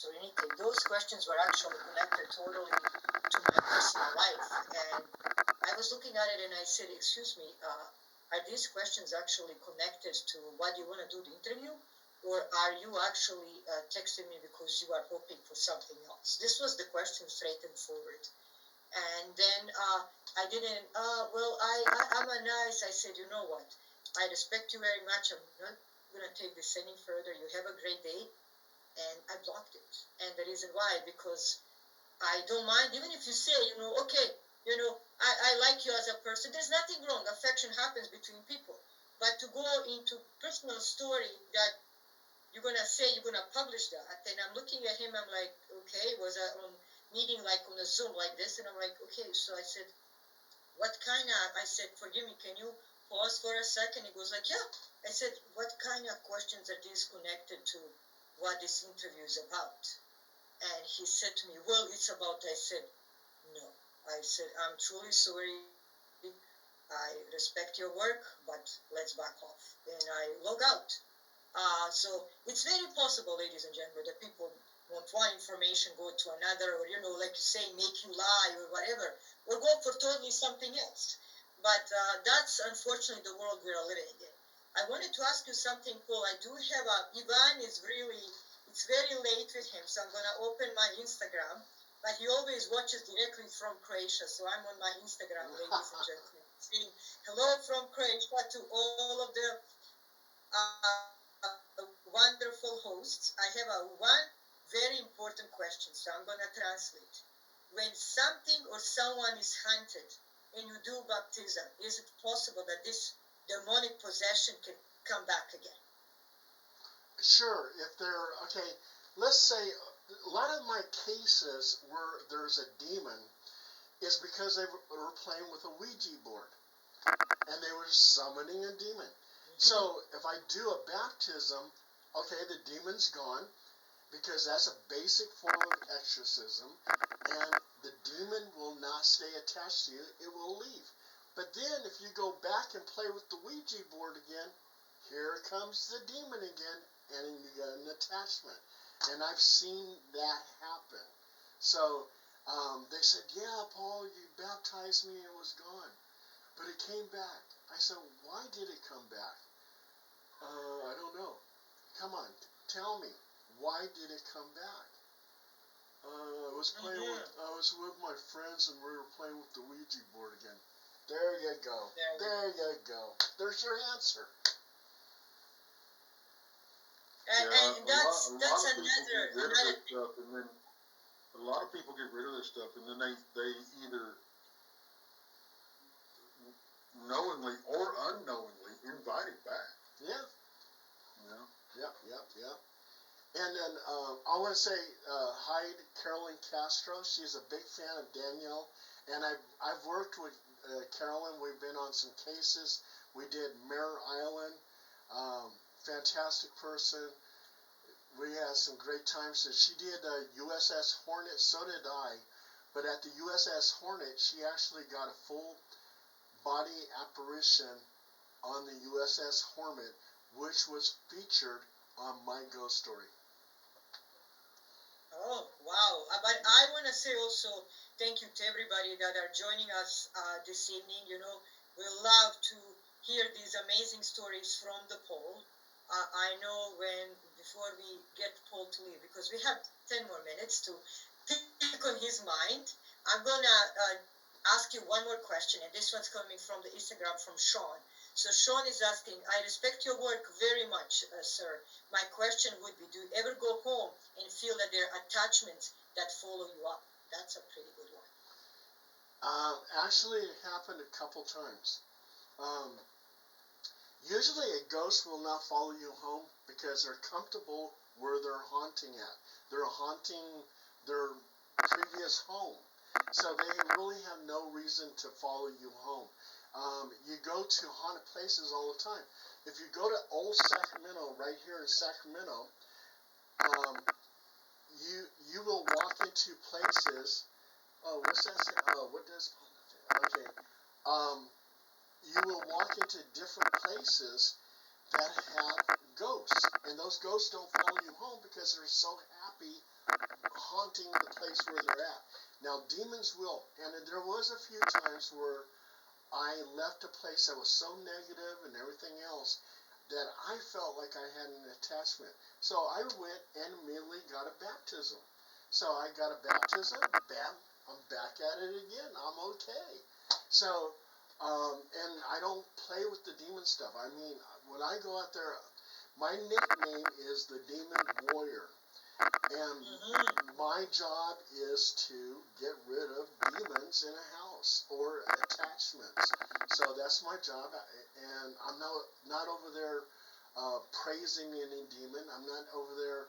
or anything. Those questions were actually connected totally to my personal life. And I was looking at it and I said, excuse me, are these questions actually connected to what you want to do the interview? Or are you actually texting me because you are hoping for something else? This was the question straight and forward. And then I didn't, I'm a nice, I said, you know what? I respect you very much. I'm not going to take this any further. You have a great day. And I blocked it. And the reason why, because I don't mind, even if you say, okay, I like you as a person. There's nothing wrong. Affection happens between people. But to go into personal story that you're going to say you're going to publish that, and I'm looking at him, I'm like, okay, was I on meeting like on a Zoom like this? And I'm like, okay, so I said, what kind of, I said, forgive me, can you pause for a second? He goes like, yeah. I said, what kind of questions are these connected to what this interview is about? And he said to me, well, it's about, I said, no. I said, I'm truly sorry. I respect your work, but let's back off. And I log out. So it's very possible, ladies and gentlemen, that people want one information, go to another, or, like you say, make you lie or whatever, or go for totally something else. But that's unfortunately the world we are living in. I wanted to ask you something, Paul. I do have Ivan is really, it's very late with him, so I'm going to open my Instagram. But he always watches directly from Croatia, so I'm on my Instagram, ladies and gentlemen, saying hello from Croatia to all of the wonderful hosts. I have one very important question, so I'm going to translate. When something or someone is hunted and you do baptism, is it possible that this demonic possession can come back again? Sure, if they're, okay, let's say a lot of my cases where there's a demon is because they were playing with a Ouija board and they were summoning a demon. So if I do a baptism, okay, the demon's gone because that's a basic form of exorcism, and the demon will not stay attached to you, it will leave. But then if you go back and play with the Ouija board again, here comes the demon again, and you get an attachment. And I've seen that happen. So they said, yeah, Paul, you baptized me and it was gone. But it came back. I said, why did it come back? I don't know. Come on, tell me. Why did it come back? I was with my friends and we were playing with the Ouija board again. There you go. There you go. There's your answer. And that's another stuff, and then a lot of people get rid of this stuff, and then they either knowingly or unknowingly invite it back. Yeah. You know? Yep. And then I want to say hi to Carolyn Castro. She's a big fan of Danielle, and I've worked with Carolyn. We've been on some cases. We did Mare Island. Fantastic person. We had some great times. So she did USS Hornet, so did I. But at the USS Hornet, she actually got a full body apparition on the USS Hornet, which was featured on my ghost story. Oh, wow. But I want to say also thank you to everybody that are joining us this evening. We love to hear these amazing stories from the Paul. I know before we get Paul to leave, because we have 10 more minutes to pick on his mind, I'm going to ask you one more question, and this one's coming from the Instagram from Sean. So Sean is asking, I respect your work very much, sir. My question would be, do you ever go home and feel that there are attachments that follow you up? That's a pretty good one. Actually, it happened a couple times. Usually a ghost will not follow you home because they're comfortable where they're haunting at. They're haunting their previous home. So they really have no reason to follow you home. You go to haunted places all the time. If you go to Old Sacramento, right here in Sacramento, you will walk into places. Oh, what's that say? Oh, what does? Okay. You will walk into different places that have ghosts, and those ghosts don't follow you home because they're so happy haunting the place where they're at. Now, demons will, and there was a few times where I left a place that was so negative and everything else that I felt like I had an attachment. So I went and immediately got a baptism. So I got a baptism, bam, I'm back at it again. I'm okay. So, and I don't play with the demon stuff. I mean, when I go out there, my nickname is the Demon Warrior. And my job is to get rid of demons in a house or attachments. So that's my job. And I'm not over there praising any demon. I'm not over there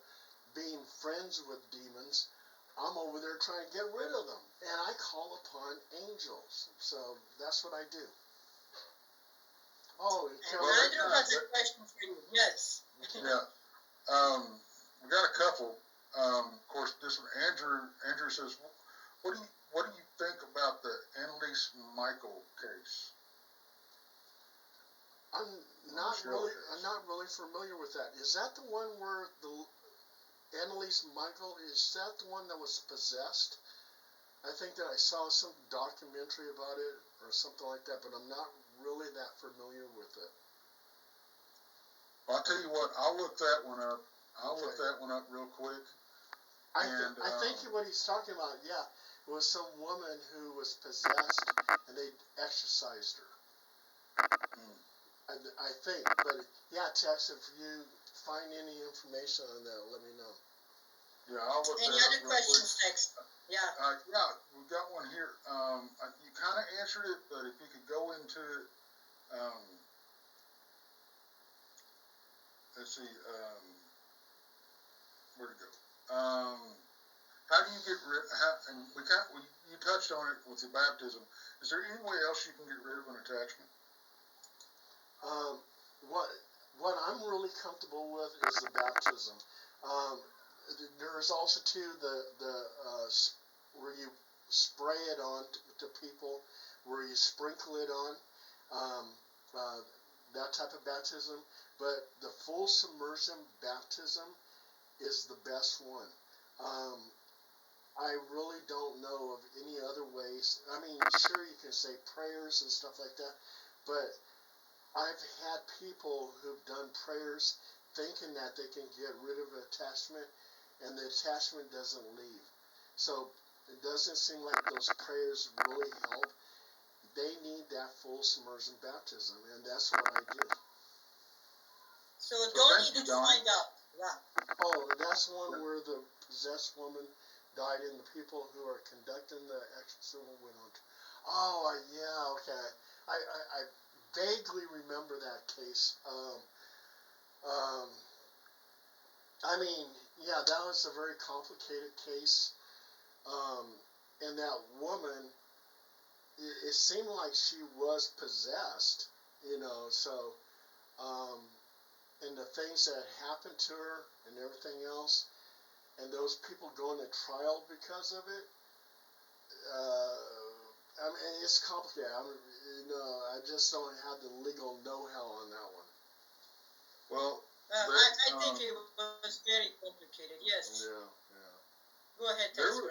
being friends with demons. I'm over there trying to get rid of them. And I call upon angels. So that's what I do. Oh, And Andrew has a question for you. Yes. Yeah. We got a couple. Of course, this one, Andrew says, what do you think about the Annalise Michael case? I'm not really familiar with that. Is that the one where the Annalise Michael, is that the one that was possessed? I think that I saw some documentary about it or something like that, but I'm not really that familiar with it. Well, I'll tell you what, I'll look that one up. Look that one up real quick. I think what he's talking about, yeah, it was some woman who was possessed and they exorcised her. I think, but yeah, Tex, if you find any information on that, let me know. Yeah, I'll look Any that other up questions, Tex? Yeah. Yeah, we've got one here. You kind of answered it, but if you could go into it, let's see, where'd it go? How do you get rid? And you touched on it with the baptism. Is there any way else you can get rid of an attachment? What I'm really comfortable with is the baptism. There's also too the where you spray it on to people, where you sprinkle it on, that type of baptism. But the full submersion baptism is the best one. I really don't know of any other ways. I mean, sure, you can say prayers and stuff like that, but I've had people who've done prayers thinking that they can get rid of an attachment, and the attachment doesn't leave. So it doesn't seem like those prayers really help. They need that full submersion baptism, and that's what I do. So Donnie did find out. Yeah. Oh, that's one where the possessed woman died, and the people who are conducting the exorcism went on. Oh, yeah, okay. I vaguely remember that case. I mean, yeah, that was a very complicated case. And that woman, it seemed like she was possessed, so, and the things that happened to her and everything else, and those people going to trial because of it, I mean, it's complicated. I just don't have the legal know-how on that one. Well, I think it was very complicated. Yes. Yeah. Go ahead, Tex.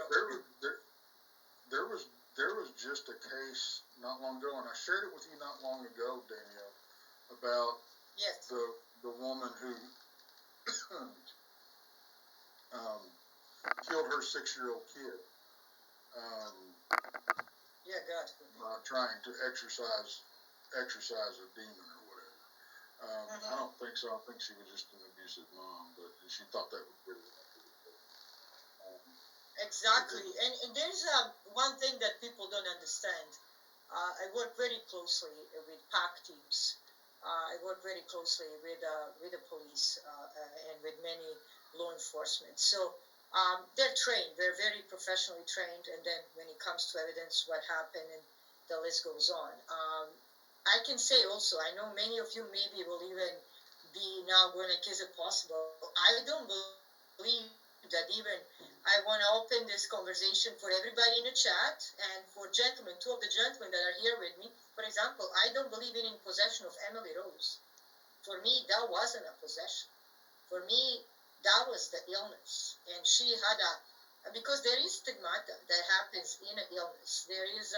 There was just a case not long ago, and I shared it with you not long ago, Danielle, about the woman who killed her 6-year-old kid. Trying to exorcise a demon or whatever. I don't think so. I think she was just an abusive mom, but she thought that was really exactly. And there's one thing that people don't understand. I work very closely with PAC teams. I work very closely with the police and with many law enforcement. So they're trained. They're very professionally trained. And then when it comes to evidence, what happened, and the list goes on. I can say also, I know many of you maybe will even be now going like, is it possible? I don't believe that even I want to open this conversation for everybody in the chat and for gentlemen, 2 of the gentlemen that are here with me. For example, I don't believe in possession of Emily Rose. For me, that wasn't a possession. For me, that was the illness. And she had a because there is stigmata that happens in an illness. There is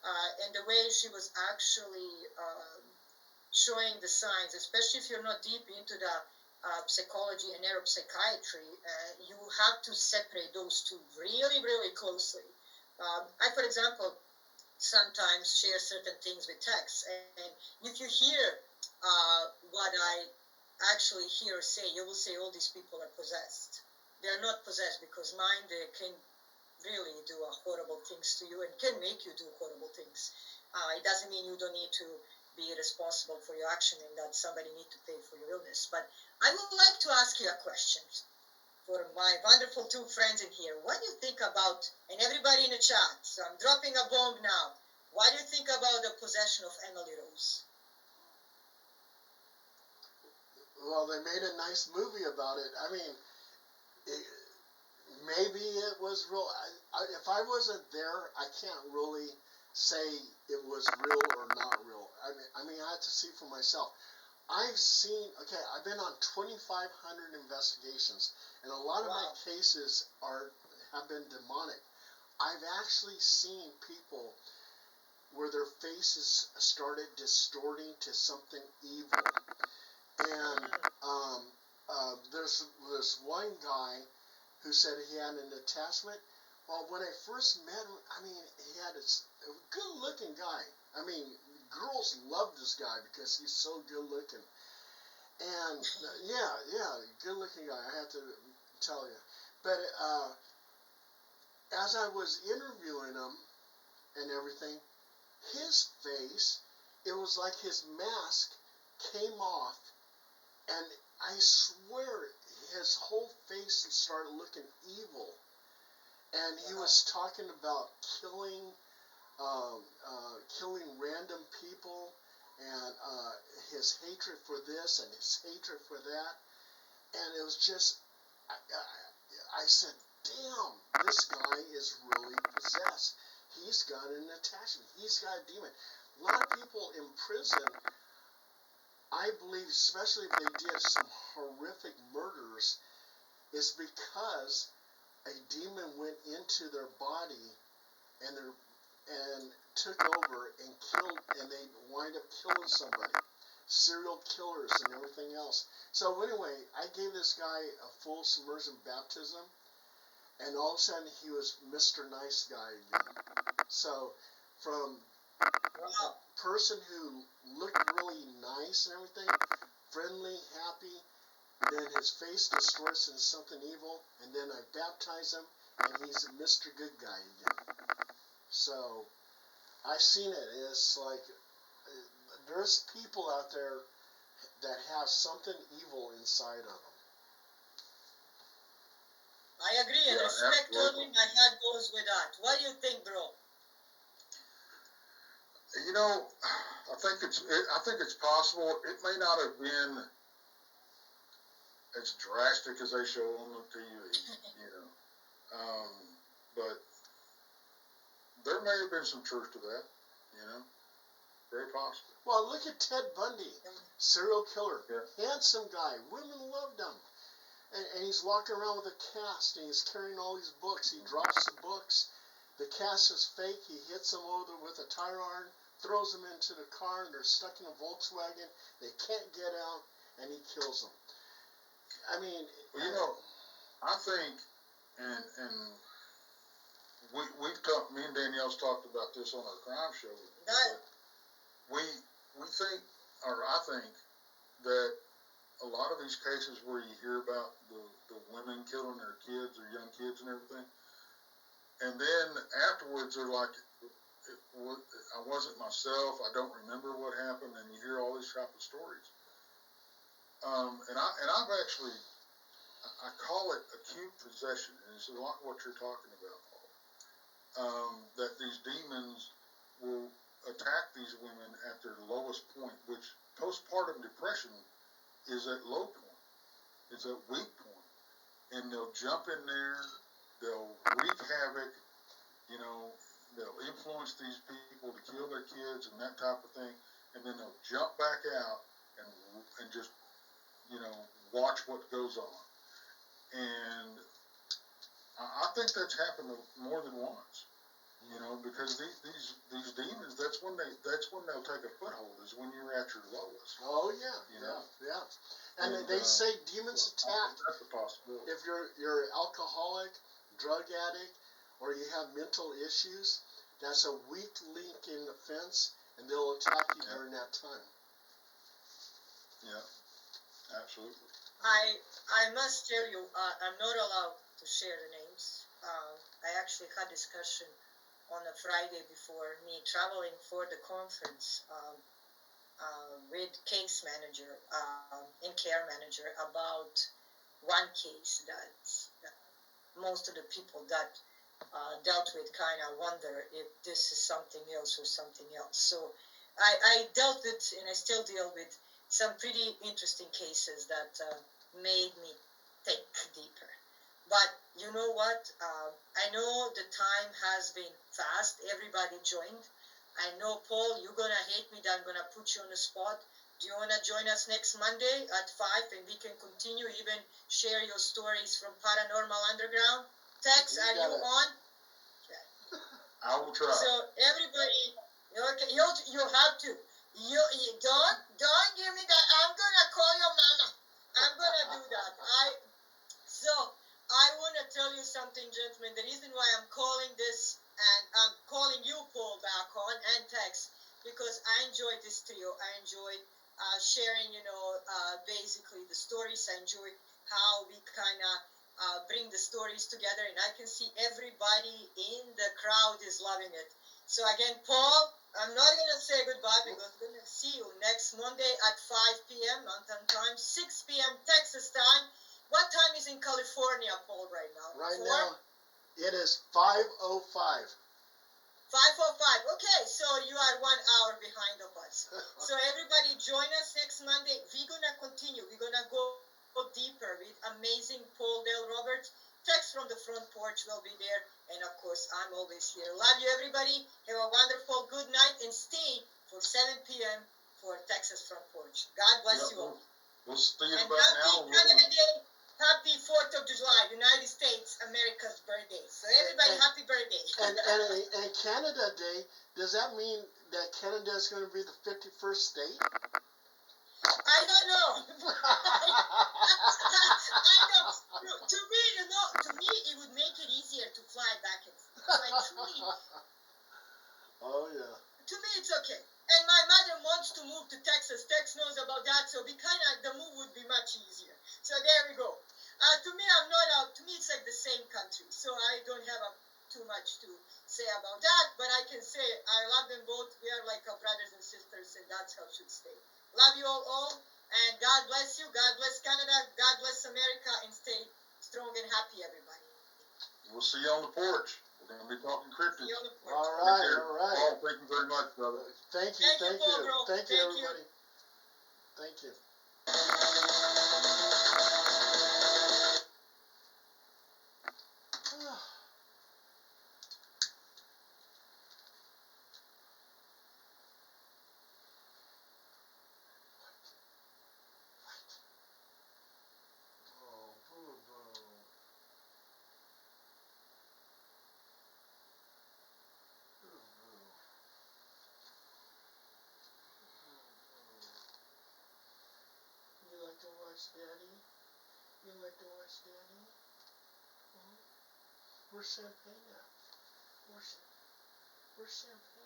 and the way she was actually showing the signs, especially if you're not deep into the psychology and neuropsychiatry, you have to separate those two really, really closely. I, for example, sometimes share certain things with Tex, and if you hear what I actually hear or say, you will say all these people are possessed. They are not possessed because mind can really do horrible things to you and can make you do horrible things. It doesn't mean you don't need to be responsible for your action and that somebody need to pay for your illness. But I would like to ask you a question for my wonderful two friends in here. What do you think about, and everybody in the chat, so I'm dropping a bomb now. What do you think about the possession of Emily Rose? Well, they made a nice movie about it. I mean, maybe it was real. If I wasn't there, I can't really say it was real or not real. I mean, I had to see for myself. I've seen. Okay, I've been on 2,500 investigations, and a lot of my cases have been demonic. I've actually seen people where their faces started distorting to something evil, and there's this one guy who said he had an attachment. Well, when I first met him, I mean, he had a good-looking guy. I mean, girls love this guy because he's so good-looking. And, yeah, good-looking guy, I have to tell you. But as I was interviewing him and everything, his face, it was like his mask came off, and I swear his whole face started looking evil. And he was talking about killing random people, and his hatred for this and his hatred for that. And it was just, I said, damn, this guy is really possessed. He's got an attachment. He's got a demon. A lot of people in prison, I believe, especially if they did some horrific murders, is because a demon went into their body and took over and killed, and they wind up killing somebody. Serial killers and everything else. So anyway, I gave this guy a full submersion baptism, and all of a sudden he was Mr. Nice Guy again. So from a person who looked really nice and everything, friendly, happy, then his face distorts into something evil, and then I baptize him, and he's a Mr. Good Guy again. So I've seen it. It's like there's people out there that have something evil inside of them. I agree, and respect totally. My head goes with that. What do you think, bro? You know, I think it's possible. It may not have been as drastic as they show on the TV, but there may have been some truth to that. Very possible. Well, look at Ted Bundy, serial killer, handsome guy. Women loved him. And he's walking around with a cast, and he's carrying all these books. He drops the books. The cast is fake. He hits them over with a tire iron, throws them into the car, and they're stuck in a Volkswagen. They can't get out, and he kills them. I mean... Well, I think, and we've talked, me and Danielle's talked about this on our crime show. We think, or I think, that a lot of these cases where you hear about the women killing their kids or young kids and everything, and then afterwards they're like, I wasn't myself, I don't remember what happened, and you hear all these type of stories. And I've actually, I call it acute possession, and it's a lot what you're talking about, Paul. That these demons will attack these women at their lowest point, which postpartum depression is at low point. It's at weak point. And they'll jump in there, they'll wreak havoc, they'll influence these people to kill their kids and that type of thing, and then they'll jump back out and just, watch what goes on. And I think that's happened more than once. You know, because these demons, that's when they'll take a foothold, is when you're at your lowest. Oh yeah, You know? yeah. And they say demons attack That's a possibility. if you're alcoholic, drug addict, or you have mental issues. That's a weak link in the fence, and they'll attack you during that time. Yeah, absolutely. I must tell you, I'm not allowed to share the names. I actually had discussion on a Friday before me traveling for the conference with case manager and care manager about one case that most of the people that dealt with kind of wonder if this is something else or something else. So I dealt with, and I still deal with, some pretty interesting cases that made me think deeper. But you know what? I know the time has been fast. Everybody joined. I know, Paul, you're going to hate me that I'm going to put you on the spot. Do you want to join us next Monday at 5 and we can continue, even share your stories from Paranormal Underground? Tex, are you on? Okay. I will try. So everybody, okay, you have to. You don't give me that. I'm gonna call your mama. I'm gonna do that. So I want to tell you something, gentlemen. The reason why I'm calling this, and I'm calling you, Paul, back on, and Tex, because I enjoy this trio. I enjoy sharing, basically the stories. I enjoy how we kind of bring the stories together, and I can see everybody in the crowd is loving it. So again, Paul, I'm not going to say goodbye because I'm going to see you next Monday at 5 p.m. Mountain Time, 6 p.m. Texas time. What time is in California, Paul, right now? Right 4? now, it is 5:05. 5:05. Okay, so you are 1 hour behind of us. So everybody join us next Monday. We're going to continue. We're going to go deeper with amazing Paul Dale Roberts. Text from the front porch will be there. And of course, I'm always here. Love you, everybody. Have a wonderful good night and stay for 7 p.m. for Texas Front Porch. God bless you all. We'll see you And about happy now. Canada Day. Happy 4th of July, United States, America's birthday. So everybody, happy birthday. And Canada Day, does that mean that Canada is going to be the 51st state? I don't know. I know. To me, it would make it easier to fly back and forth. Like, truly, Oh, yeah. to me, it's okay. And my mother wants to move to Texas. Tex knows about that, so the move would be much easier. So there we go. To me, to me, it's like the same country. So I don't have too much to say about that, but I can say I love them both. We are like brothers and sisters, and that's how it should stay. Love you all, and God bless you. God bless Canada. God bless America, and stay strong and happy, everybody. We'll see you on the porch. We're going to be talking cryptids. See you on the porch. All right. Paul, thank you very much, brother. Thank you, Paul, bro. Thank you, everybody. Thank you. Oh, boo-boo. Boo-boo. You like to watch Daddy? You like to watch Daddy? Where's Champagne at? Where's Champagne?